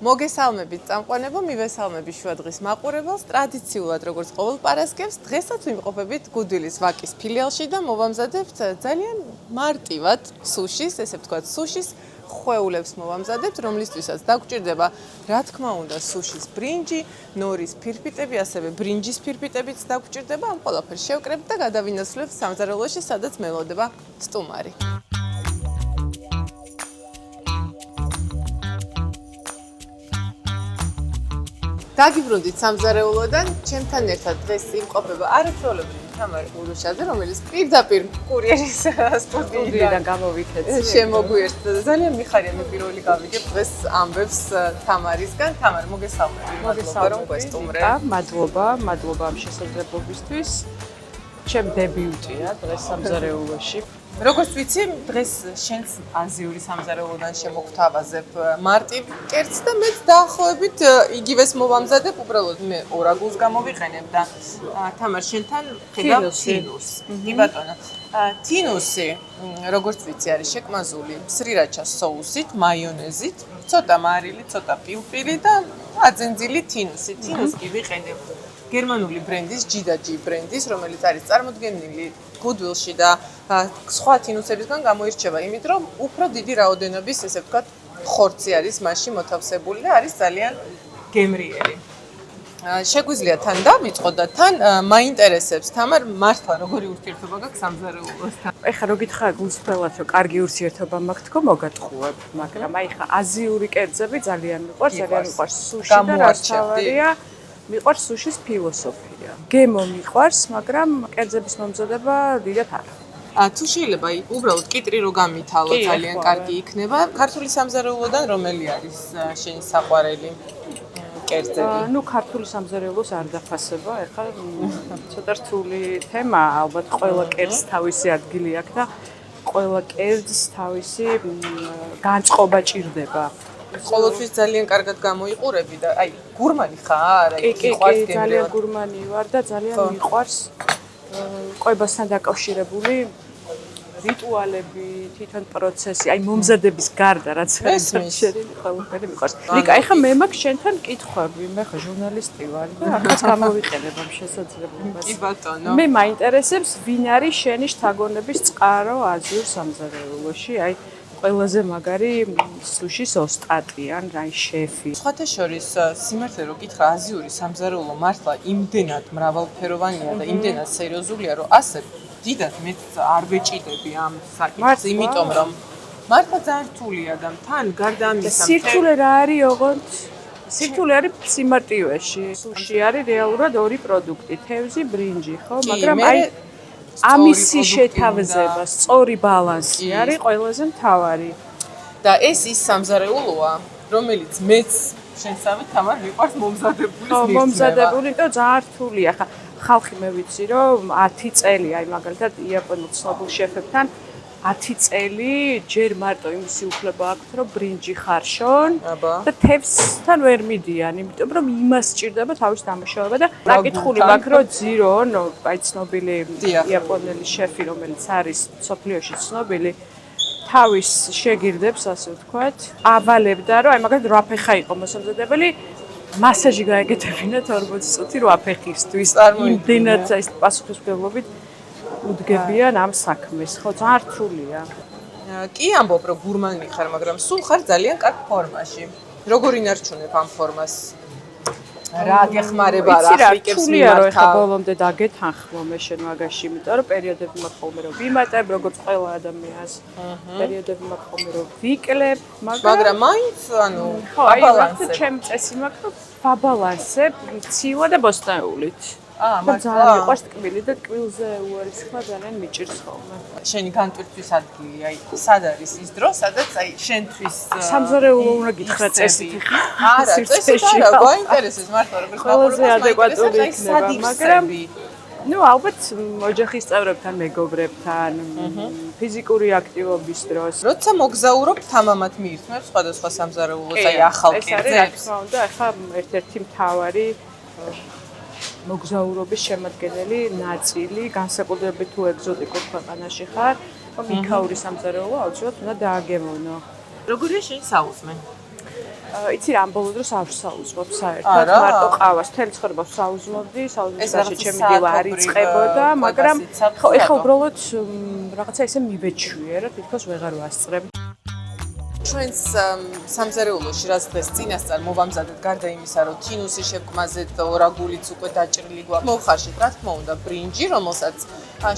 მოგესალმებით წამყვანებო, მივესალმები შუადღის მაყურებელს. ტრადიციულად როგორც ყოველ პარასკევს, დღესაც ვიმყოფებით გუდვილის ვაკის ფილიალში და მოვამზადებთ ძალიან მარტივად სუშის, ესე ვთქვათ, სუშის ხვეულებს მოვამზადებთ, რომლისთვისაც დაგვჭირდება, რა თქმა უნდა, სუშის ბრინჯი, ნორის ფირფიტები, ასევე ბრინჯის ფირფიტებიც დაგვჭირდება. ამ ყველაფერს შევკრებთ და გადავინაცვლებთ სამზარეულოში, სადაც მელოდება სტუმარი. დაგიბრუნდით სამზარეულოდან, ჩემთან ერთად დღეს იმყოფება არაჩვეულებრივი თამარ ურუშაძე, რომელიც პირდაპირ კურიერის სტუდიიდან გამოვიქეცი. შემოგვიერთდა და ძალიან მიხარია მე პირველი გავიგებ დღეს ამბებს თამარისგან. თამარ, მოგესალმები, მადლობა რომ გვესტუმრე. მადლობა ამ შესაძლებლობისთვის. ჩემ დებიუტია დღეს სამზარეულოში. როგორც ვიცი, დღეს შენს აზიური სამზარეულოდან შემოგთავაზებ მარტივ კერძს და მეც დაახლოებით იგივეს მოვამზადებ, უბრალოდ მე ორაგულს გამოვიყენებ და თამარ შენთან ხედავ თინუსს. კი ბატონო. თინუსი, როგორც ვიცი, არის შეკვმაზული სრირაჩას соусით, მაიონეზით, ცოტა მარილი, ცოტა პილპილი და აძენძილი თინუსი. თინუსს კი ვიყენებ გერმანული ბრენდის, GG ბრენდის, რომელიც არის წარმოდგენილი გუდვილში და სხვა თინუსებისგან გამოირჩევა იმით, რომ უფრო დიდი რაოდენობის, ესე ვთქვათ, ხორცი არის მასში მოთავსებული და არის ძალიან გემრიელი. შეგვიძლია თან დავიწყო და თან მაინტერესებს თამარ მართლა როგორი ურთიერთობა გაქვს სამზარეულოსთან. ეხლა რო გითხრა გულწრფელად რომ კარგი ურთიერთობა მაქვს თქო მოგატყუებ, მაგრამ აი ხა აზიური კერძები ძალიან მიყვარს სუში და რაც თავარია მიყვარს სუშის ფილოსოფია. გემო მიყვარს, მაგრამ კერძების მომზადება დიდად არა. თუ შეიძლება უბრალოდ კიტრი რო გამითალო ძალიან კარგი იქნება. ქართული სამზარეულოდან რომელი არის შენი საყვარელი კერძები? ნუ ქართული სამზარეულოს არ დაფასება, ეხლა ცოტა რთული თემაა, ალბათ ყველა კერძს თავისი ადგილი აქვს და ყველა კერძს თავისი განწყობა ჭირდება. ყოველთვის ძალიან კარგად გამოიყურები და აი გურმანი ხარ? კი, ძალიან გურმანი ვარ და ძალიან მიყვარს ყვებასთან დაკავშირებული რიტუალები, თვითონ პროცესი, აი მომზადების გარდა რაც შეერილი ყველაფერი მიყვარს. ლიკა, ეხლა მე მაქვს შენთან კითხვები, მე ხა ჟურნალისტი ვარ და ახაც გამოვიყენებ ამ შესაძლებლობას. კი ბატონო. მე მაინტერესებს ვინ არის შენი შთაგონების წყარო აზიურ სამზარეულოში, აი ყველაზე მაგარი სუშის ოსტატი ან აი შეფი. სხვათა შორის სიმართლე რო გითხრა აზიური სამზარეულო მართლა იმდენად მრავალფეროვანია და იმდენად სერიოზულია, რომ ასე დიდად მეც არ ვეჭიდები ამ საკითხს, იმიტომ რომ მართლა ძალიან რთულია და თან გარდა ამისა სირთულე რა არის ოღონდ? სირთულე არის სიმარტივეში. სუში არის რეალურად ორი პროდუქტი, თევზი, ბრინჯი, ხო? მაგრამ აი ამისი შეთავაზება, სწორი ბალანსი არის ყველაზე მთავარი. და ეს ის სამზარეულოა, რომელიც მეც შენსავე თამარ მიყვარს მომზადებული. ხო, მომზადებული, იმიტომ ძალიან რთულია. ხა ხალხი მე ვიცი, რომ 10 წელი, აი მაგალითად იაპონელ ცნობილ შეფებთან 10 წელი ჯერ მარტო იმისი უფლება აქვთ, რომ ბრინჯი ხარშონ და თევზთან ვერ მიდიან, იმიტომ რომ იმას სჭირდება თავის დამუშავება და დაკითხული მაქვს, რომ ძირონ, აი ცნობილი იაპონელი შეფი, რომელიც არის სოფლიოში ცნობილი, თავის შეგირდებს, ასე ვთქვათ, ავალებდა, რომ აი მაგალითად 8 ფეხა იყო მოსამზადებელი, მასაჟი გაეკეთებინა 40 წუთი 8 ფეხისთვის. იმდენად აი პასუხისმგებლობით უდგებიან ამ საქმეს, ხო, ძალიან რთულია. კი ამბობ, რომ გურმანი ხარ, მაგრამ სულ ხარ ძალიან კარგ ფორმაში. როგორ ინარჩუნებ ამ ფორმას? რა გეხმარება რა ხრიკებს მიმართა? ეხლა ბოლომდე დაგეთანხმო მე შენ მაგაში, იმიტომ რომ პერიოდები მაქვს ხოლმე რომ ვიმატებ, როგორც ყველა ადამიანს. პერიოდები მაქვს ხოლმე რომ ვიკლებ, მაგრამ მაინც ანუ ბალანსი. ჩემ წესი მაქვს რომ ვაბალანსებ ცილა და ბოსტნეულით. ძალიან მიყვარს ტკბილი და ტკბილზე უარისხმა ძალიან მიჭირს ხოლმე. შენი განტვირთვის ადგილი, აი, სად არის ის დრო, სადაც აი შენთვის სამზარეულო უნდა გითხრა წესით. არა, წესით არა, გაინტერესებს მართლა როგორ ყველაზე ადეკვატური იქნება, მაგრამ ნუ ალბათ ოჯახის წევრებთან, მეგობრებთან, ფიზიკური აქტივობის დროს. როცა მოგზაურობ თამამად მიირთმევს სხვადასხვა სამზარეულოს, აი ახალ კერძებს. რა თქმა უნდა, ახლა ერთ-ერთი მთავარი მოგზაურობის შემადგენელი ნაწილი, განსაკუთრებით თუ ეგზოტიკურ ქვეყანაში ხარ, რომ იქაური სამზარეულო აუცილებლად უნდა დააგემოვნო. როგორია შენი საუზმე? იცი რა, ამ ბოლო დროს არ ვსაუზმობ საერთოდ, მარტო ყავას, მთელი ცხოვრება ვსაუზმობდი, საუზმებაში ჩემი დილა არ იწყებოდა, მაგრამ ხო, ეხლა უბრალოდ რაღაცა ისე მიბეჭვია, რა თითქოს ვეღარ ვასწრებ. ჩვენს სამზარეულოში რაც დღეს წინასწარ მოვამზადეთ გარდა იმისა, რომ თინუსი შევკმაზეთ, ორაგულიც უკვე დაჭრილი გვაქვს. მოვხარშეთ, რა თქმა უნდა, ბრინჯი, რომელსაც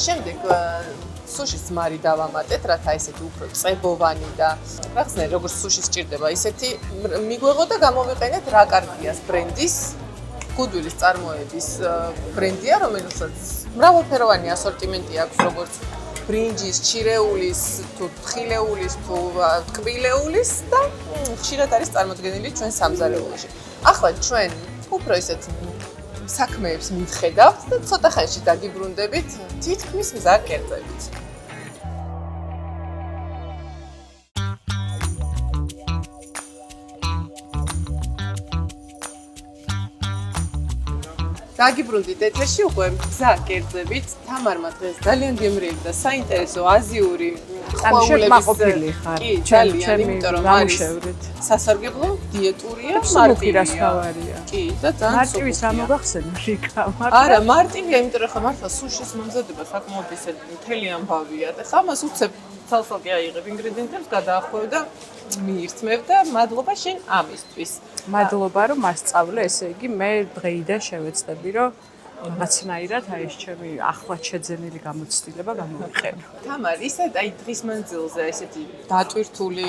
შემდეგ სუშის ძმარი დავამატეთ, რათა ესეთი უფრო წებოვანი და რაღაცნაირად როგორც სუში სჭირდება, ისეთი მიგვეღო და გამოვიყენეთ რაკარდიას ბრენდის გუდვილის წარმოების ბრენდია, რომელსაც მრავალფეროვანი ასორტიმენტი აქვს, როგორც ბრინჯის, ჩირეულის, თუ თხილეულის, თუ ტკბილეულის და ხშირად არის წარმოდგენილი ჩვენ სამზარეულოში. ახლა ჩვენ უფრო ისეთ საქმეებს მივხედავთ და ცოტა ხანში დაგიბრუნდებით თითქმის მზარ კერძებით. დაგიბრუნდით ეთერში უკვე მზარ კერძებით. თამარმა დღეს ძალიან გემრიელი და საინტერესო აზიური ყვავილები ხარ. კი, ძალიან, იმიტომ რომ არის სასარგებლო, დიეტურია, მარტივია. კი, და ძალიან მარტივის რა მოგახსენე რიკა? არა, მარტივია, იმიტომ რომ ხა მართლა სუშის მომზადება საკმაოდ ისე მთელი ამბავია და ხა მას უცებ ცალ-ცალკე აიღებ ინგრედიენტებს, გადაახვევ და მიირთმევ და მადლობა შენ ამისთვის. მადლობა რომ მასწავლე, ესე იგი მე დღეიდან შევეცდები რომ რაღაცნაირად აი ეს ჩემი ახლად შეძენილი გამოცდილება გამოვიყენო. თამარ, ისე აი დღის მანძილზე ესეთი დატვირთული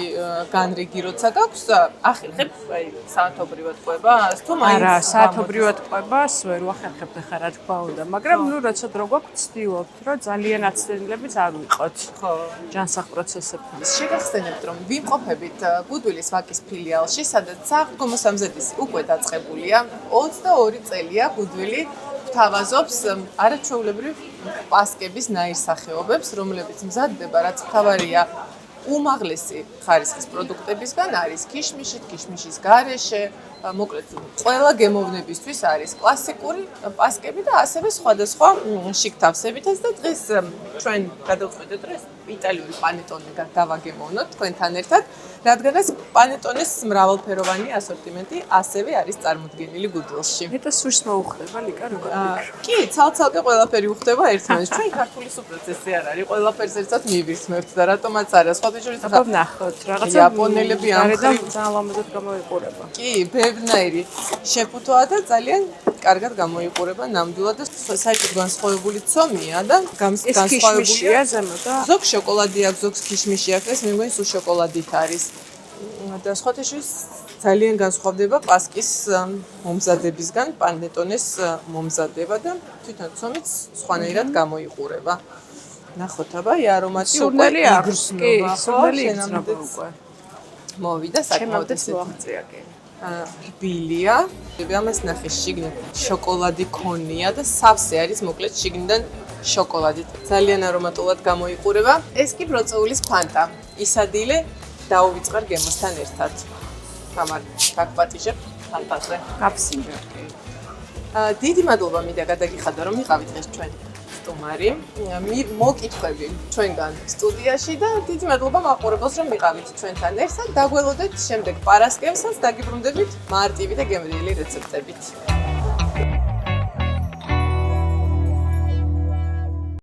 განრიგი როცა გაქვს, ახერხებ აი საათობრივად ყვებას თუ მაინც არა, საათობრივად ყვებას ვერ ვახერხებ ხა რა თქმა უნდა, მაგრამ ნუ როცა დრო გვაქვს ვცდილობთ, რომ ძალიან აცდენილებით არ ვიყოთ. ხო, ჯანსაღ პროცესებთან. შეგახსენებთ რომ ვიმყოფებით გუდვილის ვაკის ფილიალში, სადაც საღამო სამზადისი უკვე დაწყებულია. 22 წელია გუდვილი თავაზობს არაჩვეულებრივ პასკების ნაირსახეობებს, რომლებიც მზადდება, რაც მთავარია უმაღლესი ხარისხის პროდუქტებისგან არის ქიშმიში, ქიშმიშის გარეშე, მოკლედ ყველა გემოვნებისთვის არის კლასიკური პასკები და ასევე სხვადასხვა შიგთავსებითაც და დღეს ჩვენ გადავწყვეტეთ რომ იტალიური პანეტონე დავაგემოვნოთ თქვენთან ერთად, რადგანაც პანეტონეს მრავალფეროვანი ასორტიმენტი ასევე არის წარმოდგენილი გუდვილში. მეტად სურს მოუხდება ლიკა როგორ ვიქნა. კი, ცალ-ცალკე ყველაფერი უხდება ერთმანეთს. ჩვენ ქართული სუპროც ესე არ არის, ყველაფერს ერთად მივირთმევთ და რატომაც არა. სხვათა შორის აბა ნახოთ, რაღაცა იაპონელები ამ გარედან ძალიან ლამაზად გამოიყურება. კი, ბევრნაირი შეფუთოა და ძალიან კარგად გამოიყურება ნამდვილად და საერთოდ განსხვავებული ცომია და განსხვავებულია ზემო და ზოგ შოკოლადი აქვს, ზოგს ქიშმიში აქვს, ეს მე მგონი სულ შოკოლადით არის. და სხვათა შორის ძალიან განსხვავდება პასკის მომზადებისგან პანეტონეს momzadeba და თვითონ ცომიც სხვანაირად გამოიყურება. ნახოთ აბა, არომატი უკვე იგრძნობა, სურნელი იგრძნობა უკვე. მოვიდა საკმაოდ მოაღწია კი. რბილია. ამას ნახე შიგნით შოკოლადი ქონია და სავსე არის მოკლედ შიგნიდან შოკოლადით. ძალიან არომატულად გამოიყურება. ეს კი ბროწეულის ფანტა. ისადილე დაუვიწყარ გემოსთან ერთად. თამარ, გაგპატიჟებ ფანტაზე. გაფსინჯებ კი. დიდი მადლობა მინდა გადაგიხადო რომ მიყავით დღეს ჩვენ სტუმარი. მოკითხვები ჩვენგან სტუდიაში და დიდი მადლობა მაყურებელს რომ მიყავით ჩვენთან ერთად. დაგველოდეთ შემდეგ პარასკევსაც დაგიბრუნდებით მარტივი და გემრიელი რეცეპტებით.